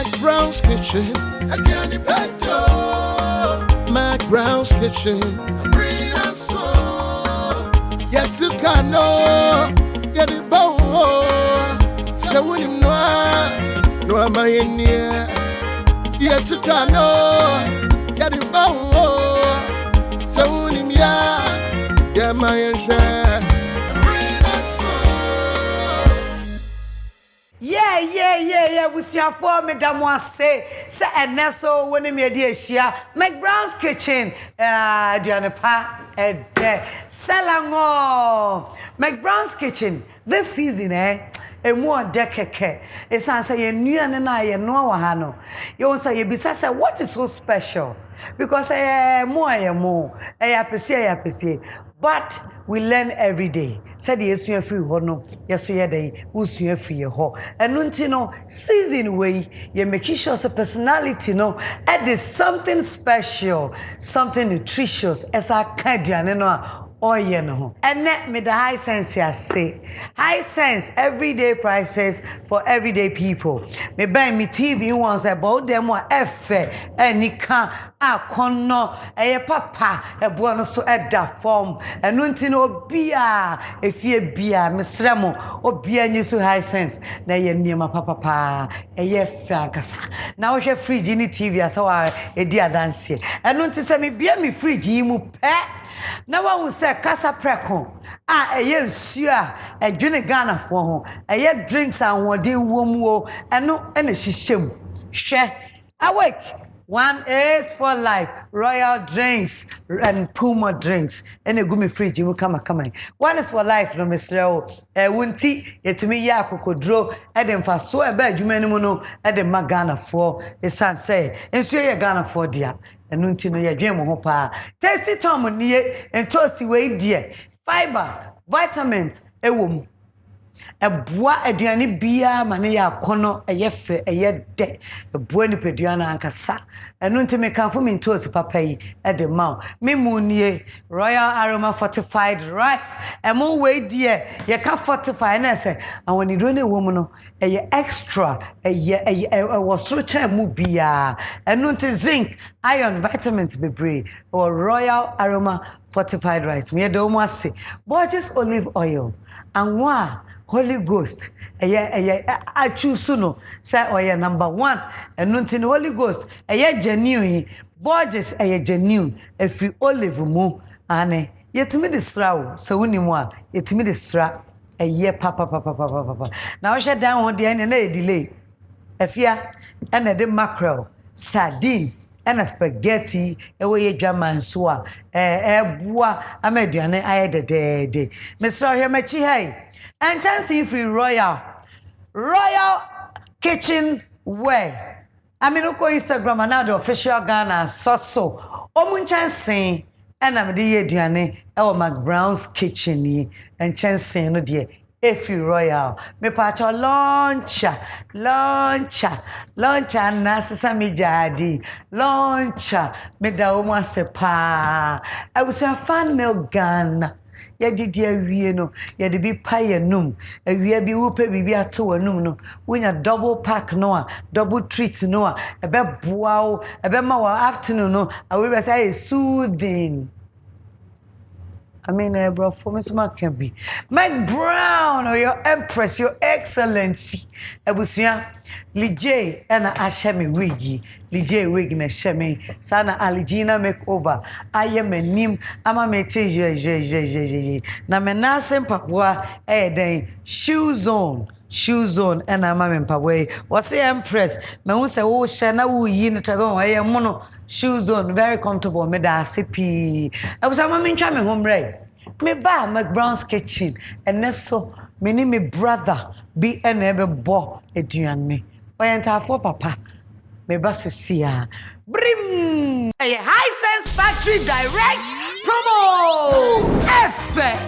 McBrown's kitchen. McBrown's kitchen. Yet to cano, get it bow. So when you know, no, am I in here? Yet to cano, get it bow. So when you know, yeah, my share. Yeah. We see a form, Madame was say, and Nesso when me dear share. McBrown's kitchen, Diana Pa, and Salango. McBrown's kitchen, this season, a more decade. It's answer you new and I know Hano. You want say, besides, what is so special? Because more, I appreciate. But we learn every day. Said yes, you are free hono. Yes, you are day. Who's you free ho? And no season way. You make sure the personality no. Add is something special, something nutritious. As I can't no. Oh, you know, and net me the high sense, I say. High sense, everyday prices for everyday people. Me buy me TV once about them or effort, and you can't, no, a papa, a buono so at that form, and no beer, if you beer, Miss Remo, or beer, you so high sense, na ye near my papa, a ye fancasa. Now she free Gini TV, as a dear dance here, and not to say me beer me free Jimu pet. Now I will say Casa Precon. A yen sua, a drink Ghana for home, a yet drinks and one day womb woe, and no energy shame. Share. Awake. One is for life, royal drinks and Puma drinks. And a gummy fridge, you will come. One is for life, no Mr. Wunti, yet to me Yakoko draw, Adam for so a bed, you menuno, Adam Magana for, the son say, and so you're Ghana for dear. And Nuntino ya dream hopa. Tasty Tom near and toasty way dear. Fiber, vitamins, a womb. A bois a diani bia mania cono a yefe a yet de a buoni pediana and cassa. And nunti me come from in toast papai at the mouth. Me moonier, royal aroma fortified rice. A more way dear, ye can't fortify and I say, and when you do a woman, a extra, a was rich and mubia. And nunti zinc, iron, vitamins be brave, or royal aroma fortified rice. Me don't want to say, Borges olive oil and why. Holy Ghost, I choose no, say oya number 1, and nothing Holy Ghost, genuine, Borges, genuine, a free olive mo, ane, yet me the straw, so only one, yet me the strap, a year papa. Now I shut down on the end and a delay. A fear, and a mackerel, sardine, and a spaghetti, away drama and soa, bois, a median, I had a day. Mr. Hemachi, hey. And chancey free royal kitchen way. I mean, look on Instagram and the official Ghana so. Omun chancey and I'm the Diane, our McBrown's kitchen and chancey no dear. Free royal. Me pacho launcher, nasasami jadi, launcher, me da uma sepa. I was a fan milk Ghana. Yadi dear no, yadi be pie num, a we be whooped be at 2 no, win a double pack noa, double treat noa, a bed wow, a bed more afternoon no, I will say soothing. I mean, bro, for Miss can be McBrown or your Empress, your Excellency. I was here, Lijay and Ashemi Wiggy, Lijay Wig na Shemi, Sana Aligina makeover. I am a nim, I'm a mete, na menasem papua, day, shoes on, and I'm a pawe. What's the Empress? Me who say, oh, Shana, who yin it alone, I am mono, shoes on, very comfortable, me da sippy. I was a mammy charming home right. Me ba McBrown's kitchen, and that's so many me brother be an ever bo me. Why ain't for papa? Me bus see ya. Brim! A high sense factory direct promo!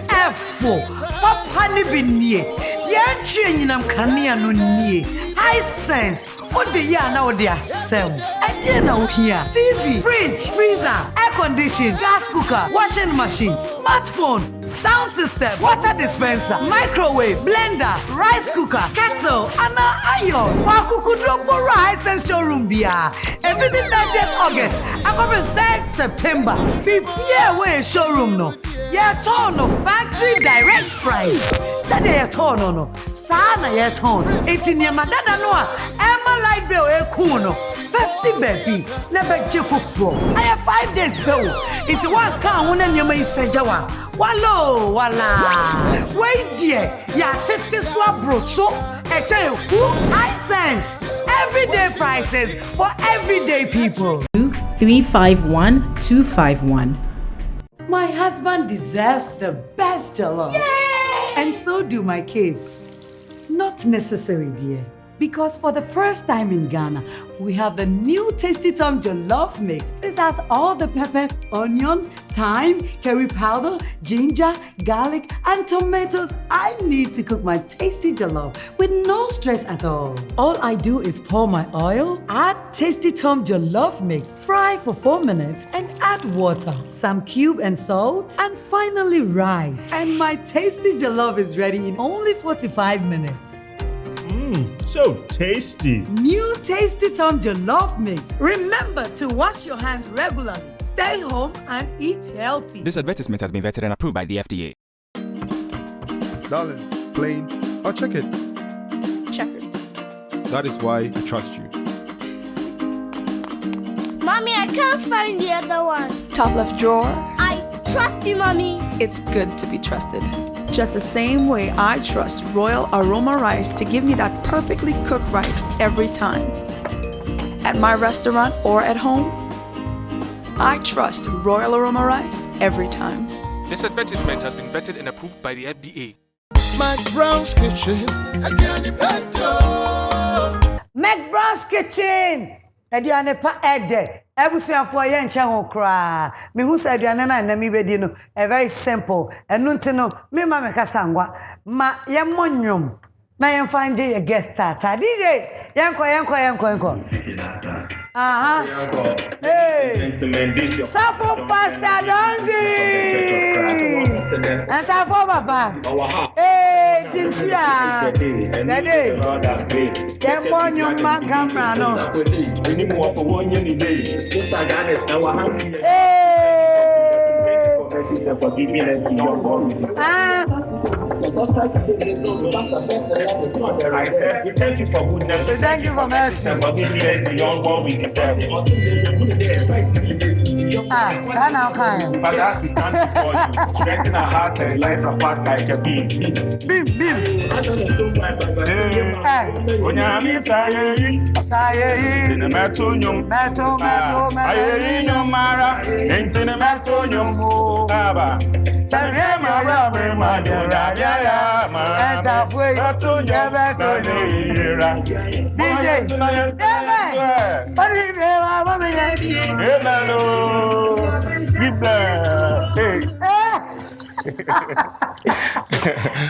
F4 Papa ni binye. Yan train am kania no nie. High sense. What the year now they are selling? I didn't know here. TV, fridge, freezer, air condition, gas cooker, washing machine, smartphone, sound system, water dispenser, microwave, blender, rice cooker, kettle, and iron. Wakukudropo rice and showroom beer. Everything 30th August, I'm 3rd September. BPA way showroom no. Yeah, ton of factory direct price. Said yeah, ton no. Sana yeah ton. It's in your madada no. Emma light bill e kuno. Festi baby, never jiffle floor. I have 5 days bill. It's one car one and you may say Jawa. Wallo, wala. Wait dear, ya tete swabro so. High sense. Everyday prices for everyday people. 351-251. My husband deserves the best jollof. Yay! And so do my kids. Not necessary, dear. Because for the first time in Ghana, we have the new Tasty Tom Jollof Mix. This has all the pepper, onion, thyme, curry powder, ginger, garlic, and tomatoes I need to cook my tasty jollof with no stress at all. All I do is pour my oil, add Tasty Tom Jollof Mix, fry for 4 minutes, and add water, some cube and salt, and finally rice. And my tasty jollof is ready in only 45 minutes. So tasty. New Tasty Tom Jollof Mix. Remember to wash your hands regularly. Stay home and eat healthy. This advertisement has been vetted and approved by the FDA. Darling, plain or check it? Check it. That is why I trust you. Mommy, I can't find the other one. Top left drawer. I trust you, Mommy. It's good to be trusted. Just the same way I trust Royal Aroma Rice to give me that perfectly cooked rice every time. At my restaurant or at home, I trust Royal Aroma Rice every time. This advertisement has been vetted and approved by the FDA. McBrown's Kitchen. McBrown's Kitchen. Aduane pa ede. Ebusuafo ye nche ho kra. Me hu se aduane na mi bedi no. Very simple. Enu nti no me ma me kasa ngwa. Ma ye monnwom. Na ye find your guest starter. DJ, yenko. Aha. Hey. Safo Pastor Donzy. And Safo Papa. Hey, Jinsia. Dede. Yemonyo magamra no. Hey. Thank you for goodness. Thank you for mercy. And forgiveness beyond what we deserve. Now kind. Father, as we stand before you, strengthen our hearts and light our path like a beam. Beam.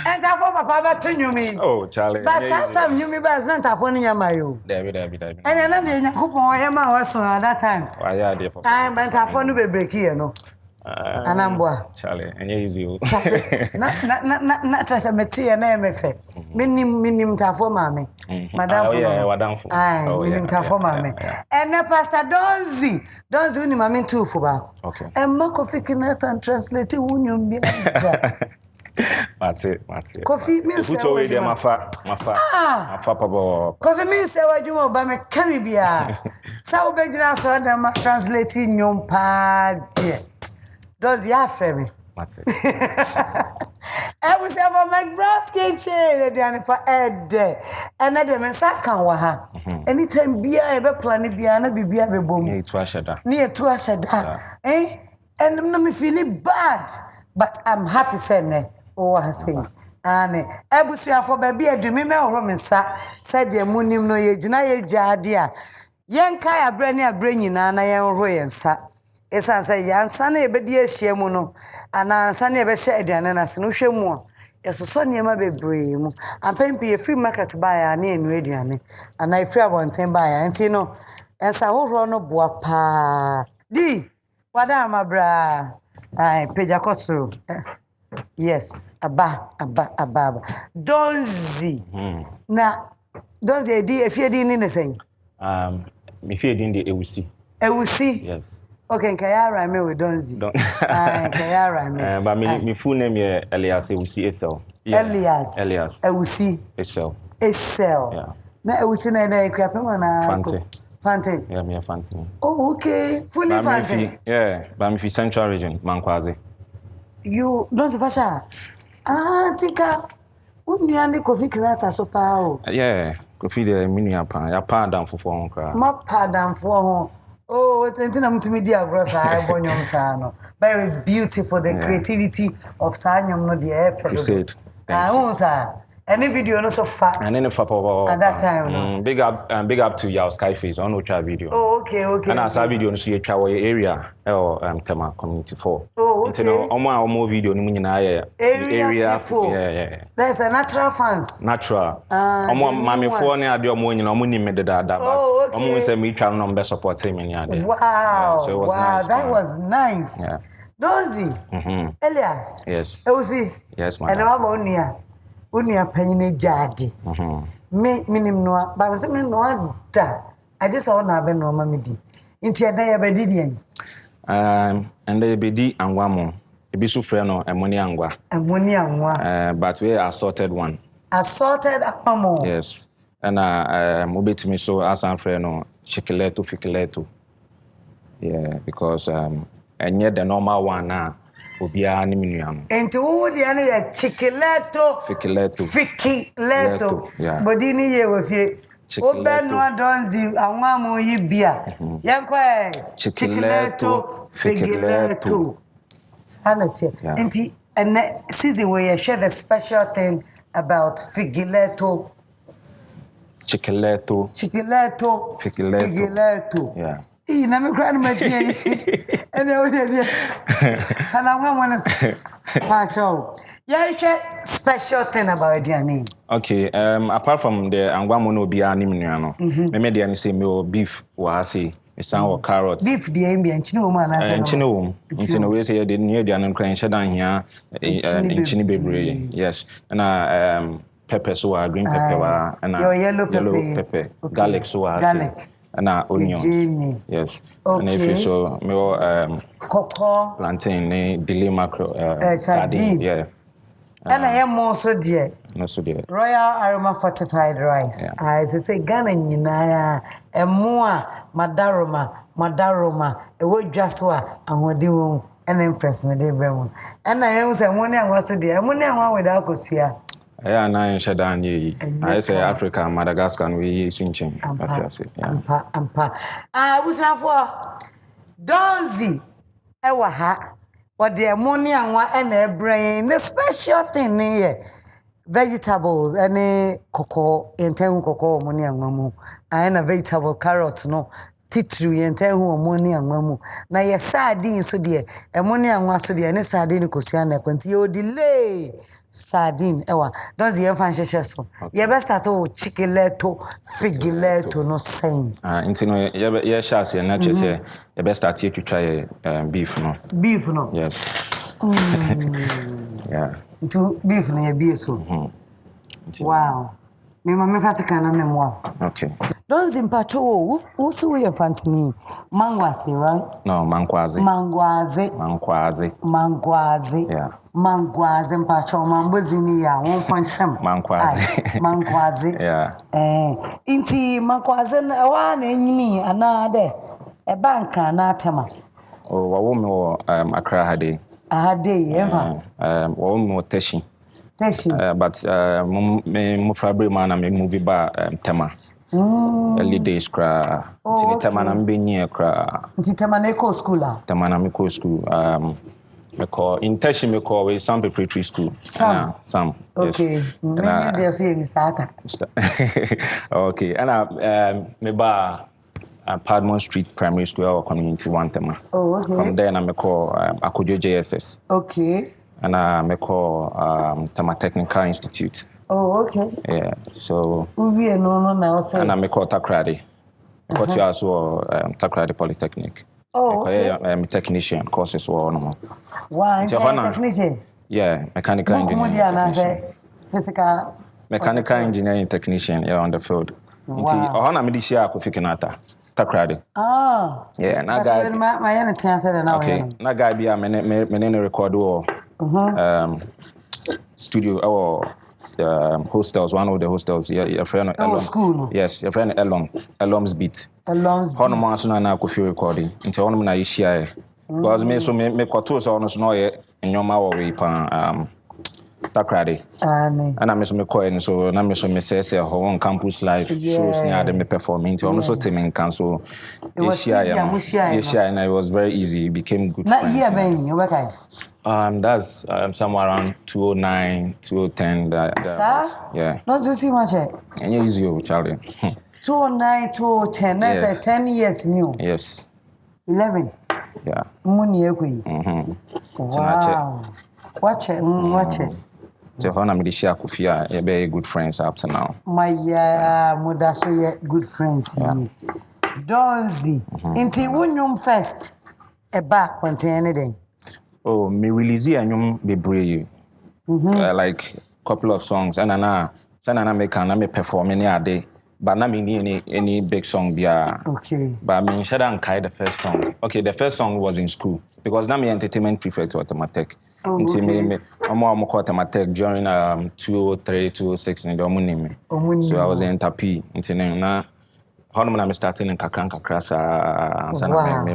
And I for Papa to you me. Oh, Charlie. But sometimes you me bas not for Nyamayo. David. And another Yakupon Yama was at that time. Oh, yeah, dear. I went to phone to break here, no. And I'm Charlie, and here's you. Not as a material name effect. Minim for mammy. Madame, minim for mammy. And now Pastor Donzy. Donzy, you mammy too for back. Okay. And Marco Fikinet and translated union. That's it. Coffee means put away there, my fa. Coffee means what you want by me, Caribbean. So beg us so that translating your pad. Does ya frame me? That's it. I was ever McBrown's Kitchen, and for Ed. Another man sat can waha. Anytime beer ever planning beer, be beer be boom. Near to Ashada. Eh? And I'm not feeling bad, but I'm happy, saying, oh, I say. And Ebusia for baby, I do me Roman said the munim no ye, Jina Jadia. Yankaya bringing Nana and Roy and Sa. It's answer yan Sunny, but dear Shemuno, and I Sunny ever said, and I said, no shame. Yes, so near my baby. I'm paying a free market to buy a name radiant, and I fear one time buy, and you know, and so run up wapa. D. What am I, bra? I pay your costume. Yes, aba. Donzy. Na Donzy if you didn't say. Me fear din the ewusi. Ewusi? Yes. Okay, kaya rhyme with Donzy. Kaya rhyme. But me full name is Elias Ewusi Esel. Elias. Ewusi. Esel. Yeah. Na Ewusi na kwapema na Fante. Yeah, me a Fante. Oh, okay. Fully Fante. Yeah, but I'm from Central Region, Mankwazi. You don't fasha. Tika. Uniani kofi krata so pa. Yeah, kofi de mini apa. Ya pa dan fofo ho kra. Ma pa dan fo ho. Oh, it's na mutimi di agro sa ai bonyom sa no. But it's beautiful the creativity of Sanyom no the effort. You said. Any video no so far. And then at that time. Big up to your Skyface on no try video. Oh, okay. And as a video no see try area Tema community 4. Oh, okay. Omo video ni munyina area people. Yeah. There's a natural fans. Natural. Omo mame fo ne ade omo nyina omo ni me da but omo say me try no be support me ni ade. Wow. So it was nice. That was nice. Yeah. Donzy. Elias. Yes. Ewusi. Yes, man. And about Unia penny jadi. Me minim no, but me no da. I just want to be no mamidi. Inti ada ya bedidi. And they be angwamo. E be so frɛ no ammonia angwa. Ammonia angwa. But we are assorted one. Assorted apamo. Yes. And mobetimi so asan frɛ no fikileto. Yeah, because and yet the normal one now. Obia ni minuano. Enti wo de ane ya fikileto. Yeah. Bodini ye wo fie. Obe no Donzy anwa mo yi bia. Yanko fikileto. Sanity. Enti and season where you share the special thing about fikileto. Fikileto. Yeah. Na me kra na matie ene o de kana mwana pacho yeah share special thing about your name. Okay, apart from the angwamo no bia ni mnuano me me de say me beef wa say me san or carrot beef de ambia nchine wo ma na say nchine wo nchine we say de ne aduane nkran hyedan hia nchine bebre yes na pepper so green pepper wa na yellow pepper okay. Garlic so garlic and onions. Yes. Okay. And if so me cocoa plantain delay macro sardine. Yeah. And I am also dear. No so dear. Royal Aroma fortified rice. Yeah. I say Ghana nyina e moa madaroma e wo dwaso ahodi wo and impress me dey brem. And I am say money an so dear. Money an without kosua. Yeah, na in shedan ye. I say Africa, Madagascar we swinching. That's it. Ampa. Busafo Donzy e wa ha. What the money and one and a brain. The special thing here. Vegetables and cocoa and cocoa money and mamu. And a vegetable carrot no. Titru and money and mamu. Na ye sardine so dear. A money and one so dear. And sardine kosiana kwenti yo delay. Sardine ewa don't the fan so ye best start to chikileto figileto no saying into no ye shas ye na che ye best start to try beef no yes yeah to beef no ye be so wow me mama fasika na memwa okay don't zimpacho wo so ye fantini mangwase right no mangwaze yeah Mangwaze mpacho mambozini ya wonfanchem mangwaze yeah inti mangwaze wa na enyini anade e banka na atema wo me akra hade eva wo me teshi but me fabre man na me movie ba tema early days kra tini tema na mbenyi kra tema na eco school tema na me ko school in Teshi me call with some preparatory school. Some. Okay. Yes. Maybe they say Mr. Okay. And me ba Padmont Street Primary School or Community 1 tema. Oh, okay. From there I me call Akojo JSS. Okay. And I me call Tema Technical Institute. Oh, okay. Yeah. So we no now say. And I me call Takrady. Got you also Takrady Polytechnic. Oh, okay. Technician courses were no. Why technician? Yeah, mechanical engineering technician. Physical. Mechanical engineering technician, yeah, on the field. Wow. Ohana me this year Kofi Kenata. Takrade. Ah. Yeah, na guy. My yana chance na okay. Na guy be a me record or studio or hostels, one of the hostels. Yeah, your friend Elom. School. No? Yes, your friend Elom's beat. Elom's beat. Hono man so na Kofi recording. Nti hono na yishia. Because me so me kwato so hono so no ye nyoma wo we pan Takrade. And I miss me coin, so I miss me say on campus life shows near the performing. To also teaming cancel. And it was very easy. It became good. Not here, Benny. Okay. That's somewhere around 2009, 2010. Sir? Yeah. Not to see much. And you easy, Charlie. 2009, 2010. That's 10 years new. Yes. 11. Yeah. Wow. Watch it. So how am I share Kofi a very good friends up to now. My mother so good friends. Donzy. Inti wunyum first a back contain anything. Oh, me release anyum bebre. Like couple of songs and na make me perform any day. But na me any big song be okay. But me share and kai the first song. Okay, the first song was in school because na me entertainment prefer to automatic. Until me I'm automatic during 203, 206 in the morning. So I was in Tapi until na how am I starting in kakra so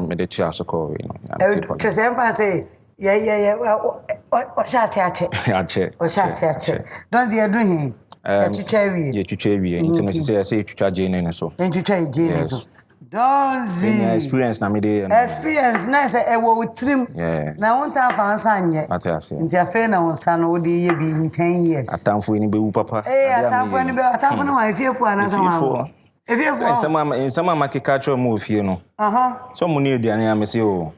me the chair so call you know. Just say yeah. O sha che. Don't you do him? Yeah, Chuchewi. International say Chucha Jane so. Chucha Jane so. Donzy. Experience na me dey. Experience na say e wo trim. Yeah. Na won ta fa ansa anye. Nti afa na won sa no dey ye bi 10 years. Atamfo ni be wu papa. Atamfo no wa efiefo ana so wa. Efiefo. Sama makeka cho mo ofie no. So mo ni aduane a me say o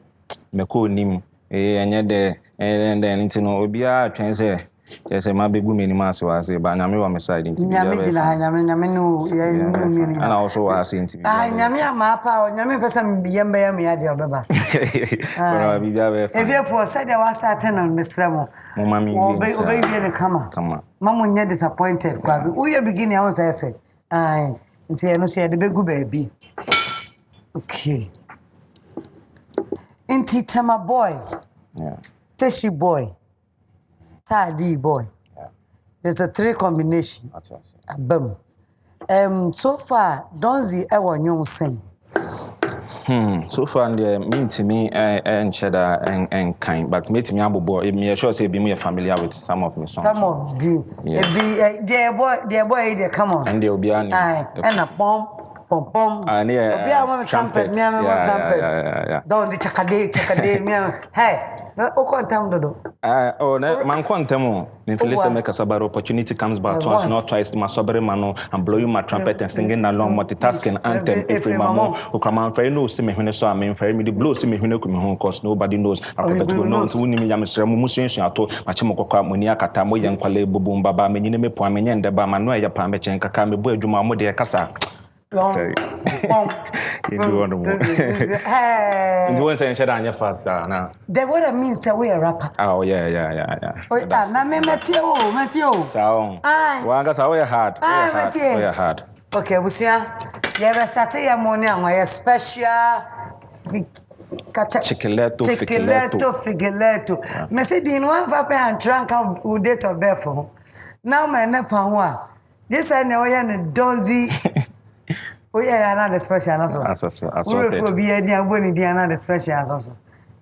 me ko nim. Enye de nti no obi a twen say just my big woman in mass was but na me wa me side into nyame no ya no and also was into nyame ama pa nyame pesa mbiyamba ya me ya de obeba but we be for said there was certain on Mr. Mo mami obey ne kama mama nya disappointed kwa bi uye beginning I was efe nti e no so ya de begu baby okay nti tema boy teshi boy Tadi boy. Yeah. There's a 3 combination. Boom. So far, Donzy ever nyong sing. So far, mean to me and cheddar and kind, but me to me abo me sure say be me familiar with some of my songs. Some of you. Yes. Dear boy, they come on. And they'll be on. And a pom. And yeah. Trumpet. Yeah. Donzy chakade. Hey. No, dodo. Man quantum. If you listen, make a sabar opportunity comes back once, not twice. My sabre mano and blowing my trumpet and singing along multitasking anthem. If you mamo, who come out very no, see me when I saw me, very me the blow, see me when I come home, cause nobody knows. After to know to win me, I'm Mr. Musin, I told Machimoka, Munia Katamo, young Quale, Bubum, Baba, Menime, Poamen, and the Bamanoya Pamechan, Kakame, Boy, Jumamo, de Casa. Sorry. You do want to move. You want to say that fast now. That what it means that we are rapper. Oh yeah. Oh, na me Matthew. So. Well, I guess we are hard. We are hard. Okay, we see. Yeah, we start your morning and we special Figiletto. Me say din one vape and trunk out date of birth for. Now my nepa one. This I know you Donzy. Oh yeah, another special also. We will be any aboni di another special also.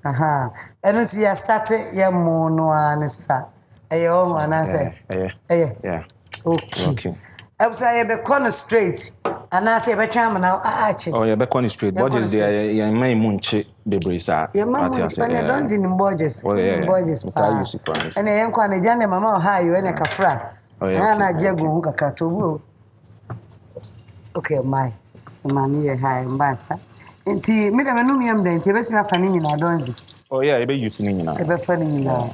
And it ya started ya mono anesa. Ayo anasa. Yeah. Okay. Outside be corner straight. And I say be tram now arch. Oh yeah, be corner straight. Budget there ya mai munche bebre sa. Ya mamu pana don't in budgets. Budgets. And ya kwa na jane mama ha yo na kafra. Na jego hu kakra to. Okay, my money high mbasa. Nti me da menum yam den ti betima fani nyina Donzy. Oh yeah, e be use ni nyina. E be fani nyina.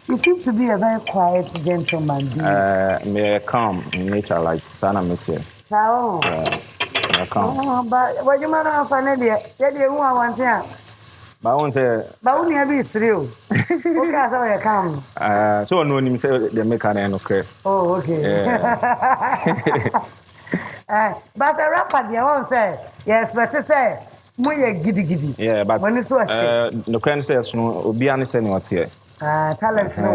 You seem to be a very quiet gentleman. Me calm in nature like sana me say. Sao. Yeah. Calm. But what you man fani there? Dey hu awante a. But I want to But only have is real. Okay, so you come. so no him say the mechanic okay. Oh, okay. But a rapper, you won't say, yes, but to say, Moya giddy. Yeah, but when it's so no can say no obi an say no tie. Talent no.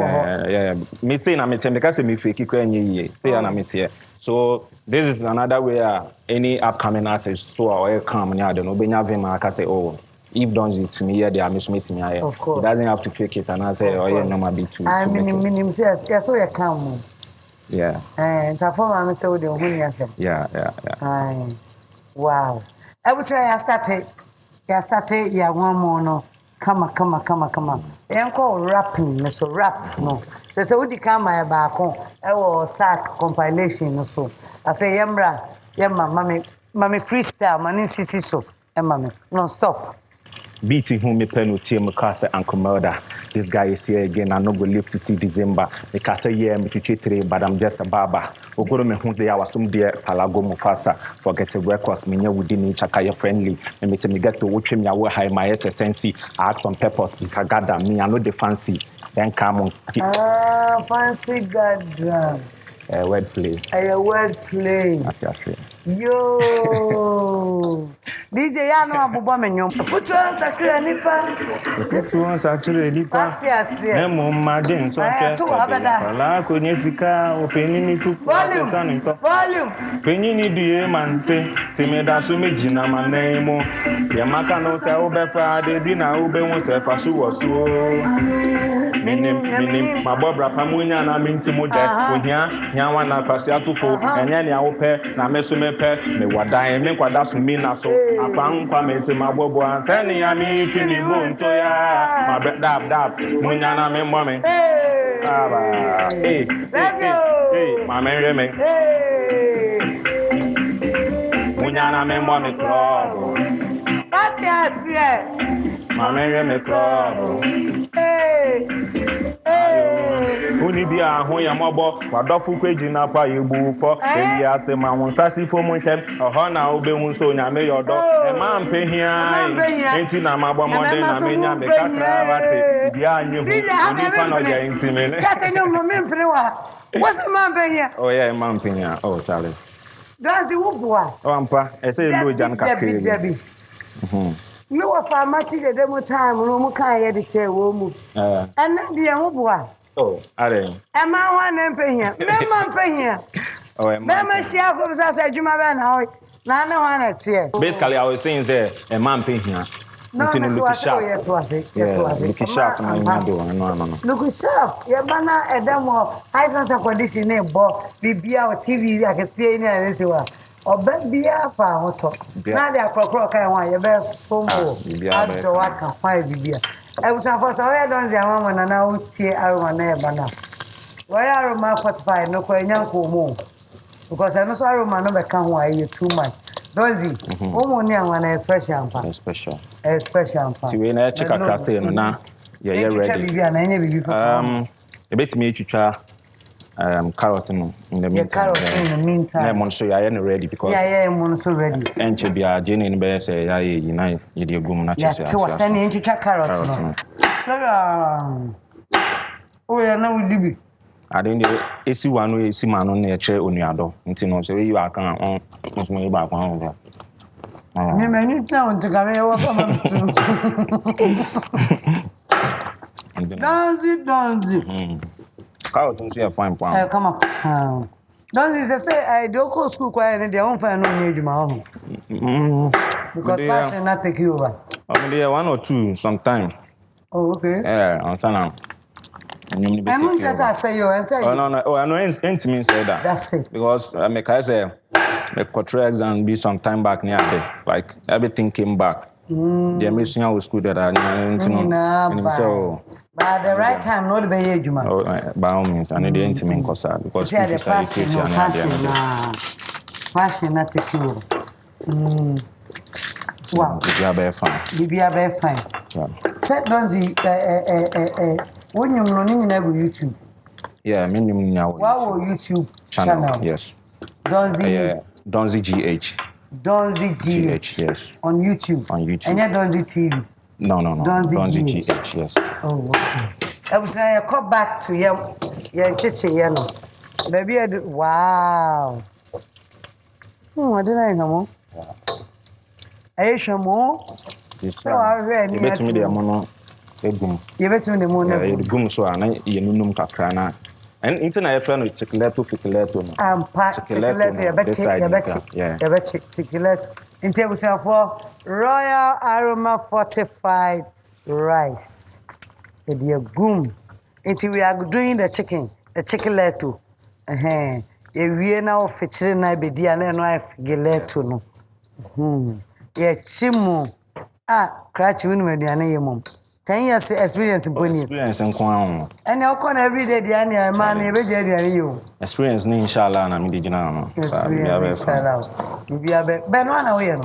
Yeah. Me say na me tell because me fake kwa nyi say na me tie. So this is another way any upcoming artist so or come near the no benya vema ka say oh if Donzy to me here they are meet me here. Of course. He doesn't have to fake it and I say oh yeah normal be too. I mean yes so you come. Yeah. And perform am say we dey huni asem. Yeah. Wow. I would say I started yeah one more no. Come on. Then call rapping, no so rap no. So we di come my back on. I was sack compilation no so. Afa yemra mami freestyle mani sisi so. Mami non stop. Beating whom me pen with team Casa and Commoda. This guy is here again. I no go live to see December. Me Casa yeah me 3 but I'm just a barber. Ogoro me who they are some dear Palago Mufasa. Forget to records me within each your friendly. And me get to watch me away high my SSNC. I act on purpose because I got that me I know the fancy. Then come on. Fancy goddamn. Word play. Word play. That's it. Yo. DJ ya no abubo menyom. Futu ansakira nipa. Futu ansakira nipa. Atiase. Emo madin so ke. La ko nye sika openini tu. Volume. Penini die mante. Timeda so mejina manemo. Ya maka no se obefa de bi na obe won se fa so wo so. Minim mabobra pamunya na mintimo de. Ohia nyawa na kwase atufo. Enya ne awope na meso me wadan me kwada so mi na so akwankwa mete mabobo ansani ya mi tini monto ya dab munya na me mo me aba ma me reme munya na me mo me club Atiase ma me reme club Uni bi ahun ya mobo wadofu kweji na pa yebu fo ebi ase ma won sasi fo mu hwem oho na obehun so nyame yodo e ma mpehia enti na magbo mode na menya me kakra wate bi anye hu oni pa no ya intime ne kate no mo mempene wa what's the man mpehia oh yeah ma mpehia oh Charlie Donzy wubua oh ampa e say lo jan kakere no wa farmachi de demo time no mu kan ye de che wo mu and de wubua oh, are. Emma one mpehia. Mema mpehia. Oh, Mema share ko bisa say adwuma be na hoy. Na na one tie. Basically I was saying say a man mpehia. No, look sharp. Look sharp na nya do no. Look sharp. Ye bana edemo high sense condition e bo bibia o TV aketie ni anetiwa. Oba bia pa hoto. Na de akrokro kan wa ye be somo. Ado waka 5 bibia. I was for so I don't know when I utie aroma na eba na. Why aroma 45 no kwa nyanko mo. Because I know so aroma no be kan ho aye too much. Donzy, omo ni anwa na special ampa. Special ampa. Ti we na check akra say no na ye ready. Bibia na enye bibi for. Ebetimi etwitwa carrot no in the meantime. Carrot in the meantime. Yeah, mon so ya ready because mon so ready. Enche bia jeni ni be say ya ye na ye de gum na chese. Yeah, so what say enche carrot no. Oh ya na udibi. Ade ndi esi wanu esi manu na eche onuado. Nti no so we you akan on so me ba kan on. Me menu ta on te kame wa fa ma. Donzy. Carrot nso ya fine pan. Come on. Donzy say do go school kwa na dey on fa no nya adwuma ho. Because passion not take you over. There 1 or 2 sometime. Oh, okay. Yeah, on sana. I'm not just say you and say. Oh no. Oh, I know ain't mean say that. That's it. Because I make I say the control exam be some time back near there. Like everything came back. The mission was school that I so but the right time not be here Juma. Oh, by all means, I need the intimate concern because the passion not take you. Wow. Bibia be fine. Set Donzy when you no na go YouTube. Yeah, me nim nya wo. Wow, YouTube channel. Yes. Donzy Donzy GH. Donzy GH. Yes. On YouTube. On YouTube. And Donzy TV. No. Donzy GH, yes. Oh, okay. I was going to come back to your chichi, you know. Baby, wow. I didn't know. I show more. So I read you bet me the mono. You bet me the mono. You gum so and you num kakrana. And internet I friend with chocolate. Chocolate. In terms of Royal Aroma fortified rice. Dear goom. Until we are doing the chicken leto. We now featuring I be dear and wife geleto no. Chimu. Cratch win with the name. 10 years experience in Bonnie. Experience and crown. And I'll come every day, the annual man, every day, you. Experience, inshallah, and I'm digging Inshallah. You are Ben one away.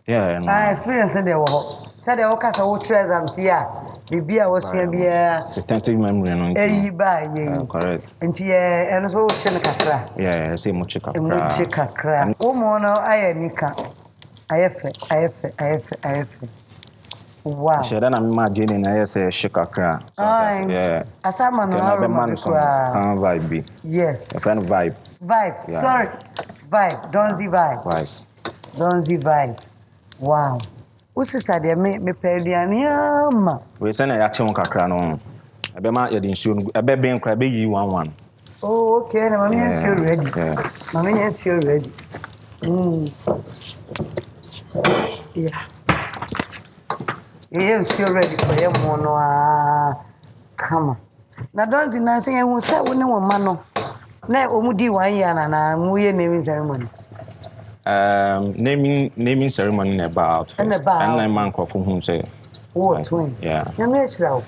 Yeah, I experience in the war. Said the Ocas of treasure, I'm here. Bibia was here, be a retentive memory. Correct. And here, and so Chinacra. Yeah, say Muchika. Muchika. Woman, I Nika. I have. Wow. She then I'm imagining I say shikakra. Yeah. Asama no vibe. Yes. A friend vibe. Vibe. Yeah. Sorry. Vibe. Donzy vibe. Donzy vibe. Wow. Who sister there me pedianiam. We send a yachi kakra no. Abema ye din show abe ben kra be yi 11. Oh, okay. Na mami is you ready. Yeah. Mami is you ready. Yeah. Yes, you're ready for your mono. Come on. Now, don't deny saying I will say when no man. Now, Omudi 1 year and we naming ceremony. Naming ceremony about. And I man from whom say. Oh, twin. Yeah. You're natural.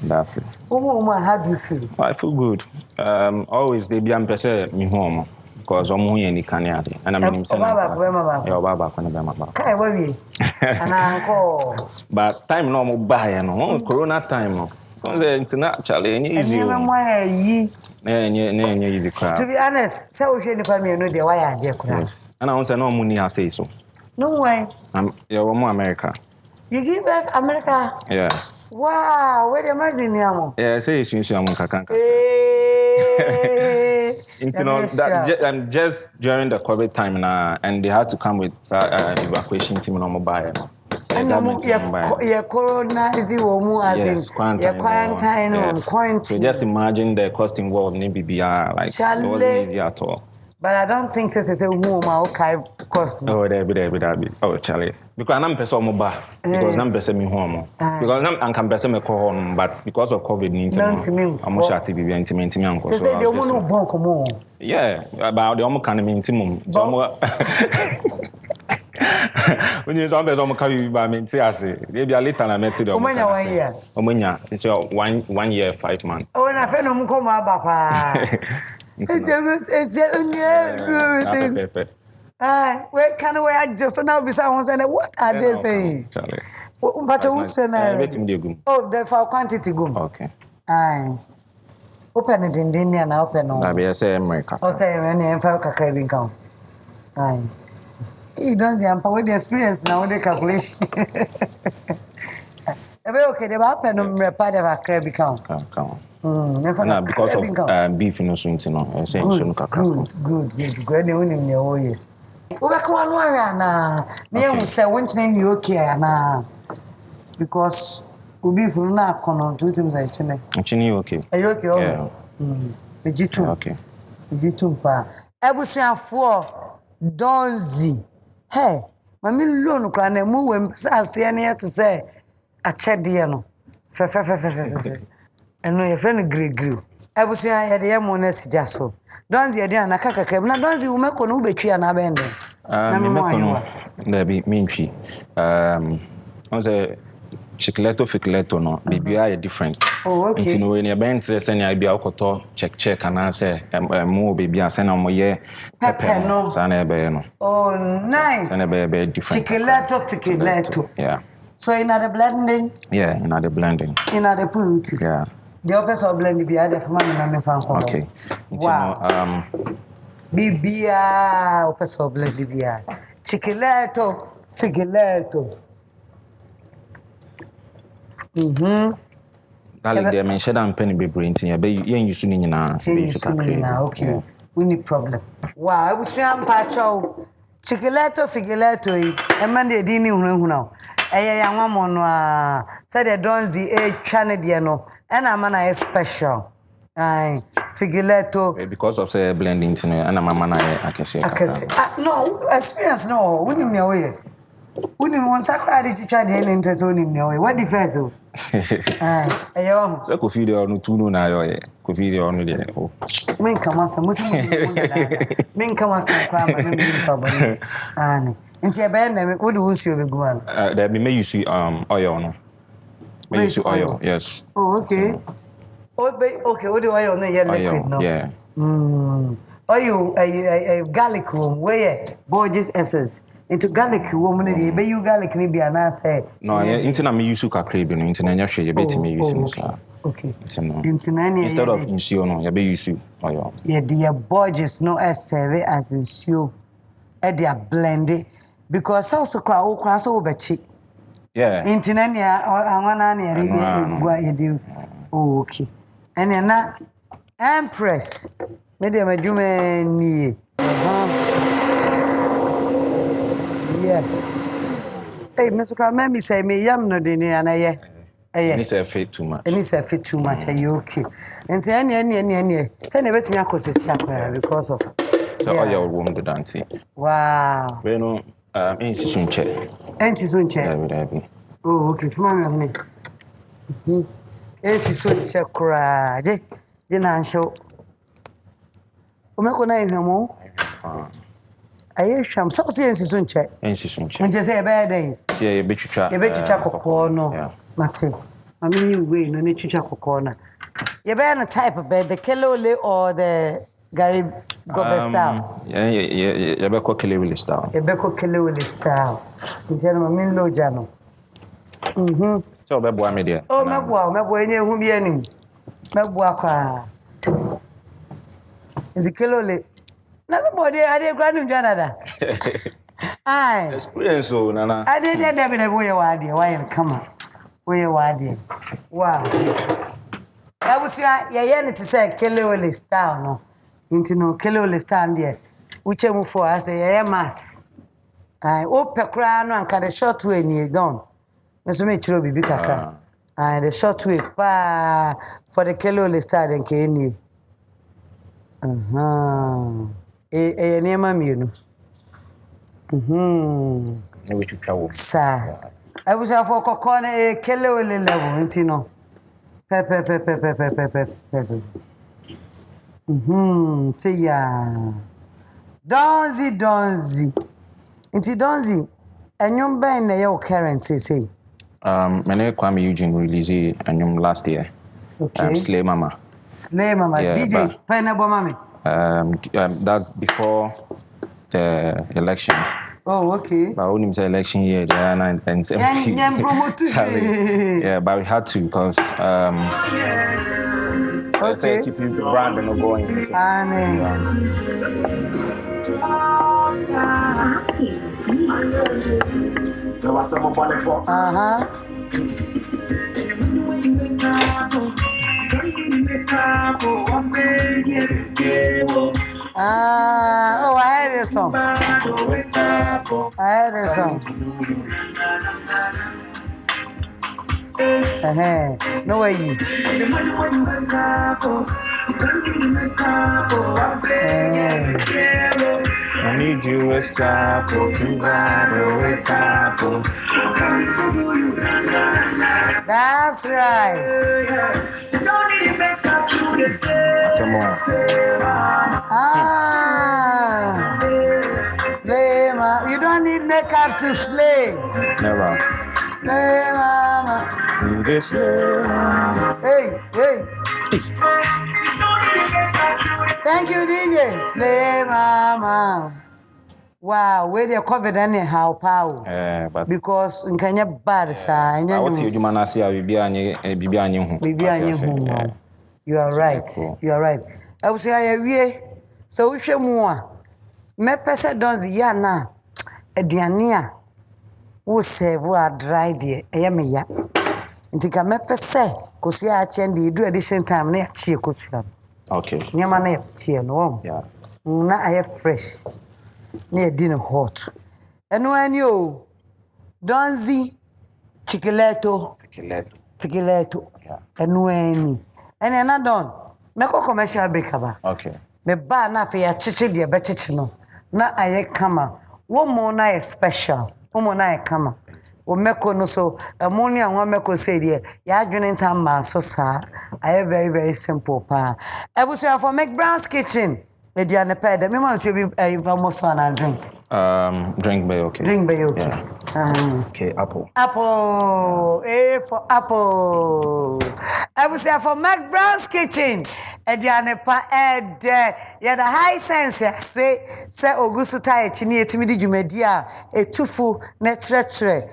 That's it. Oh, how do you feel? I feel good. Always they be ambassador me home. Because I'm here in the Canada. And I'm in himself. Baba, Kai, where and uncle. But time no more buy, no. Corona time, no. It's not challenge. Easy crowd. To be honest, so we should family know the why I get crowd. And I want to know money, I say so. No way. You're more America. You give birth America? Yeah. Wow, where the imagine you? Yeah, say it's you, you know that and just during the COVID time and they had to come with evacuation team on mobile. And corona is as in quarantine. So just imagine the cost involved in BBR, like it wasn't easy at all. But I don't think this is a woman cost. Oh, there be. Oh, Charlie. Because I'm person mobile. Because I'm person me home. Because I'm can person me call home, but because of COVID-19, I'm not sure TV intimate me uncle. So say the woman who born come on. Yeah, about the woman can be intimate. When you don't be carry by me, see, I say, maybe a little I met the woman 1 year. Omanya, it's your 1 year, 5 months. Oh, and I feel no come papa. It's where can we adjust now? Besides, what are they saying? But who's saying? Oh, the for quantity gum. Okay. Open it in India and open on. I be say America. Oh, say when you have a craving count. You don't empower the experience now, the calculation. Okay, the happen on part of a craving count. Because of beef, you know, so good. In the way. One warrior, near say, when you okay, because beef will not come on 2 times. Actually, okay. Are you okay? The G2. Okay. The G2. McBrown's Donzy. Hey, Mammy Lono cry and move when I see any to say a chediano. And no, your friend grew. I was saying I had the money just so. Donzy, Diana, Kaka Crab, not Donzy, who make on Ubechi and Abandon. There be mean was a chicleto no, BBI different. Oh, okay. You know, when you're bent, send I be alcohol, check, and I say, more baby, I send on my year. Pepper, no. Sanebe, oh, nice. And a baby different. Chicleto. Yeah. So, in the blending? Yeah, in the blending. In the put? Yeah. The office of blending be other for money and fan. Okay. Wow. BBI, office of blending. Chicleto. Darling, they mentioned I'm penny baby into your baby. You ain't using in a okay. We need problem. Wow, I was saying Pacho. Chiquileto, Figileto, and Monday didn't know now. Young woman said a Donzy Chanadiano, and I'm a special. Figileto. Because of say blending to and I'm a man I can say. No, experience no, we didn't know it. We didn't want Sacred to try the interest on him. What difference? So could feed on 2 now, could feed on the men come us, men come us and cram and into a band, what do you go on? There may you see oil. May you see oil, yes. Oh, okay. Okay, what do I on the liquid? No, yeah. Oil, a garlic room, where Borges essence. Into garlic woman, be you garlic maybe an answer. No, internet me use to crave in internet, you bet me using. Okay. Instead of insuno, you be using oil. Yeah, dear Borges no as serve as in shoe. They are blended because also cross over cheap. Yeah. Internet, I want to do. Oh, okay. And then that Empress, maybe I'm a doing. Yeah. Hey, Mr. Crammy say me yam no dinner and I It's a fit too much. And it's a fit too much. Are you okay? And any. Send a bit me because of the oil woman the dancing. Wow. Bueno, in season check. And season check. Oh, okay. Come on, season check. Cry. Then show. Omekona even I sham so season check. In season check. And just say a bad day. Yeah, you bet you try. You bet you check a corner. Mate. I mean, you win, no need to check a corner. You better type of bed, the Kelole or the Gary Gobert style. Yeah, you better Kelly style. You better Kelly style. Gentlemen, low jano. So, Bebo, media. Oh, my boy, whom you any. My boy, in the Kelole. Nobody, I did grant him Canada. Aye. Experience, so, Nana. I did that, David, why come on. Where are wow. I was ya to say Kelly style, no. Into no Kelly stand there. Whichever for I say, yeah, mass. I hope a crown and cut a short way near gone. Mr. Mitchell be big. And the short way for the Kelly style and Kenny. A near mammy, you know. Which you travel. Sir. I was a for corner a Kelly level, ain't you know? Pepper. Say ya. Donzy. Into Donzy. And you bang your currency, say. My name Kwame Eugene released last year. Okay. Slay Mama. Yeah, DJ Pineapple Mommy. That's before the election. Oh, okay. But only the election year, there and yeah, but we had to because okay. Keep you brand and not going. Oh, I had a song. No way. I need you a stop, That's right. Some more. Slay, mama. You don't need makeup to slay. Never. Slay, mama. Hey. Thank you, DJ. Slay, mama. Wow, where they covered anyhow, power. But because in Kenya bad, sir. What you man say, You are right. You are right. I was say, so we shall more. Me pesa Donzy ya na aduane a wo serve a dry de e me ya Nti ka mepe se kosua ache ndi do edition time na achie kosua. Okay. Nyama na achie no. Yeah. Na aye fresh. Na e din hot. Eno ani o. Donzy Fikileto. Yeah. Eno ani. Ene na don. Meko commercial break aba. Okay. Me ba na fe ya chichi de be chichi no. Na aye kama. Wo mo na aye special. Wo mo na aye kama. O meko no so amoni an meko say there ya adwene ntam ma so sa I very very simple pa ebusu for McBrown's kitchen e dia ne pede me man so be famous one and drink drink by okay yeah. Okay, apple A for apple ebusu for McBrown's kitchen e dia ne pa ya the high sense say ogusu tai chi ne etimi di dwumadi a etufu na trechre